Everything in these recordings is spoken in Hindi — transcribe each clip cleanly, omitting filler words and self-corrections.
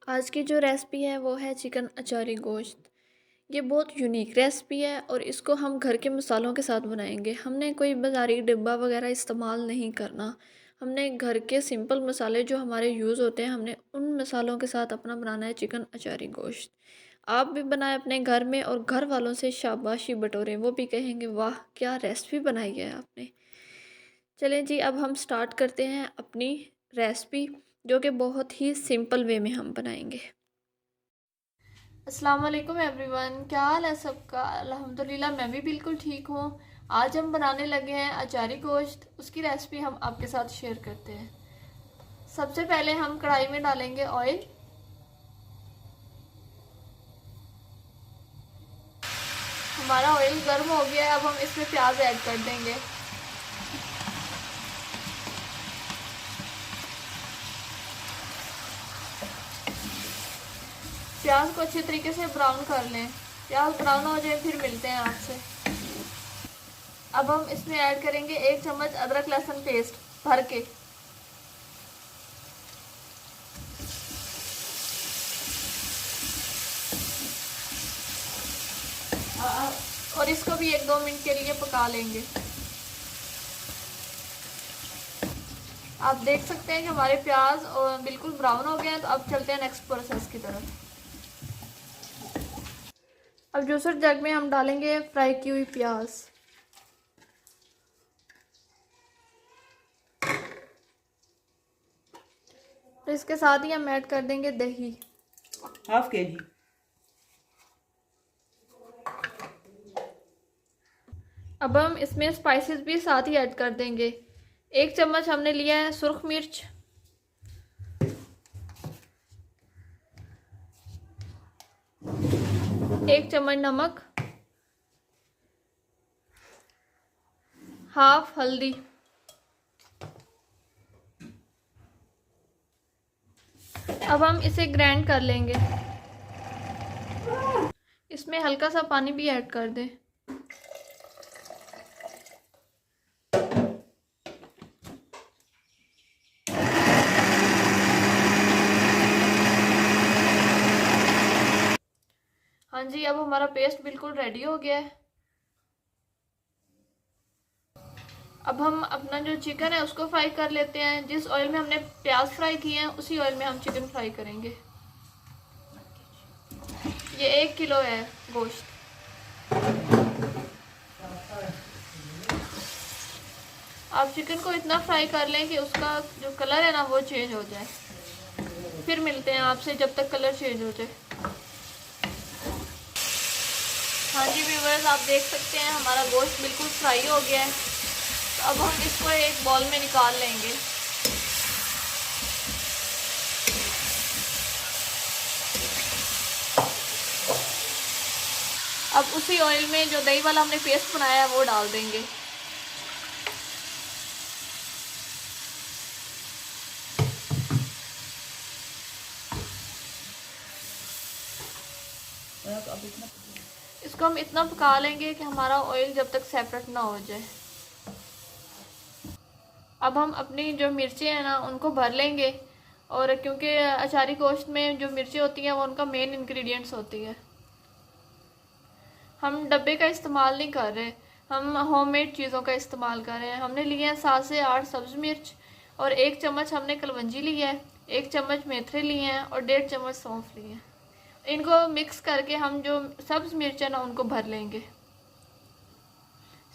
आज की जो रेसिपी है वो है चिकन अचारी गोश्त। ये बहुत यूनिक रेसिपी है और इसको हम घर के मसालों के साथ बनाएंगे। हमने कोई बाज़ारी डिब्बा वगैरह इस्तेमाल नहीं करना। हमने घर के सिंपल मसाले जो हमारे यूज़ होते हैं, हमने उन मसालों के साथ अपना बनाना है चिकन अचारी गोश्त। आप भी बनाएं अपने घर में और घर वालों से शाबाशी बटोरें, वो भी कहेंगे वाह क्या रेसिपी बनाई है आपने। चलें जी, अब हम स्टार्ट करते हैं अपनी रेसिपी, जो कि बहुत ही सिंपल वे में हम बनाएंगे। अस्सलाम वालेकुम एवरीवन, क्या हाल है सबका। अल्हम्दुलिल्लाह मैं भी बिल्कुल ठीक हूँ। आज हम बनाने लगे हैं अचारी गोश्त। उसकी रेसिपी हम आपके साथ शेयर करते हैं। सबसे पहले हम कढ़ाई में डालेंगे ऑयल। हमारा ऑयल गर्म हो गया है, अब हम इसमें प्याज ऐड कर देंगे। प्याज को अच्छे तरीके से ब्राउन कर लें। प्याज ब्राउन हो जाए फिर मिलते हैं आपसे। अब हम इसमें ऐड करेंगे 1 चम्मच अदरक लहसुन पेस्ट भर के। और इसको भी 1-2 मिनट के लिए पका लेंगे। आप देख सकते हैं कि हमारे प्याज बिल्कुल ब्राउन हो गए हैं। तो अब चलते हैं नेक्स्ट प्रोसेस की तरफ। अब जूसर जग में हम डालेंगे फ्राई की हुई प्याज। तो इसके साथ ही हम ऐड कर देंगे दही, हाफ के जी। अब हम इसमें स्पाइसेस भी साथ ही ऐड कर देंगे। 1 चम्मच हमने लिया है सुर्ख मिर्च, 1 चम्मच नमक, हाफ हल्दी। अब हम इसे ग्राइंड कर लेंगे। इसमें हल्का सा पानी भी ऐड कर दें। हाँ जी, अब हमारा पेस्ट बिल्कुल रेडी हो गया है। अब हम अपना जो चिकन है उसको फ्राई कर लेते हैं। जिस ऑयल में हमने प्याज फ्राई किए हैं उसी ऑयल में हम चिकन फ्राई करेंगे। ये 1 किलो है गोश्त। आप चिकन को इतना फ्राई कर लें कि उसका जो कलर है ना वो चेंज हो जाए। फिर मिलते हैं आपसे जब तक कलर चेंज हो जाए। हाँ जी व्यूअर्स, आप देख सकते हैं हमारा गोश्त बिल्कुल फ्राई हो गया है। तो अब हम इसको एक बॉल में निकाल लेंगे। अब उसी ऑयल में जो दही वाला हमने पेस्ट बनाया है वो डाल देंगे। इसको हम इतना पका लेंगे कि हमारा ऑयल जब तक सेपरेट ना हो जाए। अब हम अपनी जो मिर्चें हैं ना उनको भर लेंगे। और क्योंकि अचारी गोश्त में जो मिर्चें होती हैं वो उनका मेन इंग्रेडिएंट्स होती है। हम डब्बे का इस्तेमाल नहीं कर रहे, हम होममेड चीज़ों का इस्तेमाल कर रहे हैं। हमने लिए हैं 7 से 8 सब्ज़ मिर्च और 1 चम्मच हमने कलवंजी ली है, 1 चम्मच मेथरे लिए हैं और 1.5 चम्मच सौंफ लिए हैं। इनको मिक्स करके हम जो सब्ज़ मिर्च है ना उनको भर लेंगे।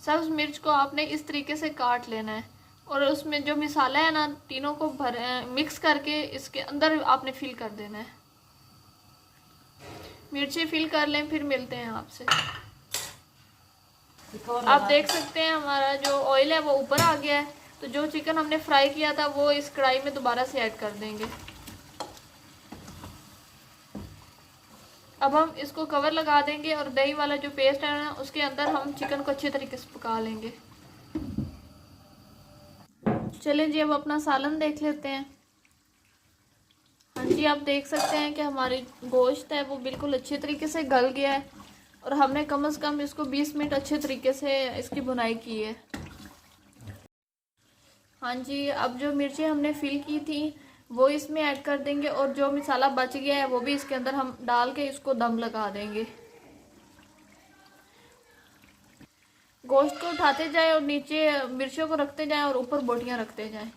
सब्ज़ मिर्च को आपने इस तरीके से काट लेना है और उसमें जो मसाला है ना तीनों को मिक्स करके इसके अंदर आपने फिल कर देना है। मिर्ची फिल कर लें फिर मिलते हैं आपसे। आप देख सकते हैं हमारा जो ऑयल है वो ऊपर आ गया है। तो जो चिकन हमने फ्राई किया था वो इस कढ़ाई में दोबारा से ऐड कर देंगे। अब हम इसको कवर लगा देंगे और दही वाला जो पेस्ट है ना उसके अंदर हम चिकन को अच्छे तरीके से पका लेंगे। चलें जी, अब अपना सालन देख लेते हैं। हाँ जी, आप देख सकते हैं कि हमारी गोश्त है वो बिल्कुल अच्छे तरीके से गल गया है और हमने कम से कम इसको 20 मिनट अच्छे तरीके से इसकी भुनाई की है। हाँ जी, अब जो मिर्चें हमने फिल की थी वो इसमें ऐड कर देंगे और जो मसाला बच गया है वो भी इसके अंदर हम डाल के इसको दम लगा देंगे। गोश्त को उठाते जाए और नीचे मिर्चों को रखते जाएं और ऊपर बोटियां रखते जाएं।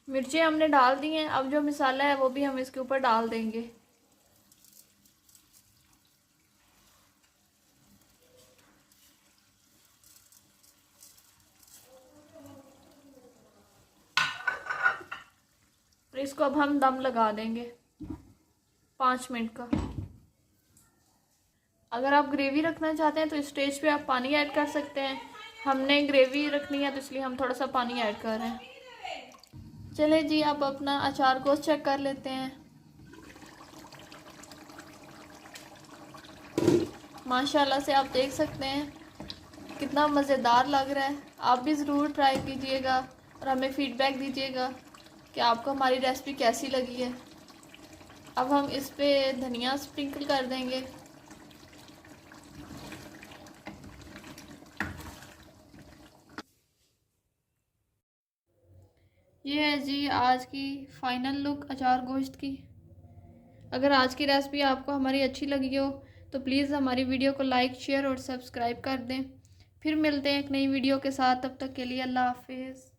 मिर्चें हमने डाल दी हैं, अब जो मसाला है वो भी हम इसके ऊपर डाल देंगे। और इसको अब हम दम लगा देंगे 5 मिनट का। अगर आप ग्रेवी रखना चाहते हैं तो इस स्टेज पे आप पानी ऐड कर सकते हैं। हमने ग्रेवी रखनी है तो इसलिए हम थोड़ा सा पानी ऐड कर रहे हैं। चले जी, अब अपना अचार गोश्त चेक कर लेते हैं। माशाल्लाह से आप देख सकते हैं कितना मज़ेदार लग रहा है। आप भी ज़रूर ट्राई कीजिएगा और हमें फ़ीडबैक दीजिएगा कि आपको हमारी रेसिपी कैसी लगी है। अब हम इस पे धनिया स्प्रिंकल कर देंगे। ये है जी आज की फ़ाइनल लुक अचार गोश्त की। अगर आज की रेसिपी आपको हमारी अच्छी लगी हो तो प्लीज़ हमारी वीडियो को लाइक, शेयर और सब्सक्राइब कर दें। फिर मिलते हैं एक नई वीडियो के साथ, तब तक के लिए अल्लाह हाफिज़।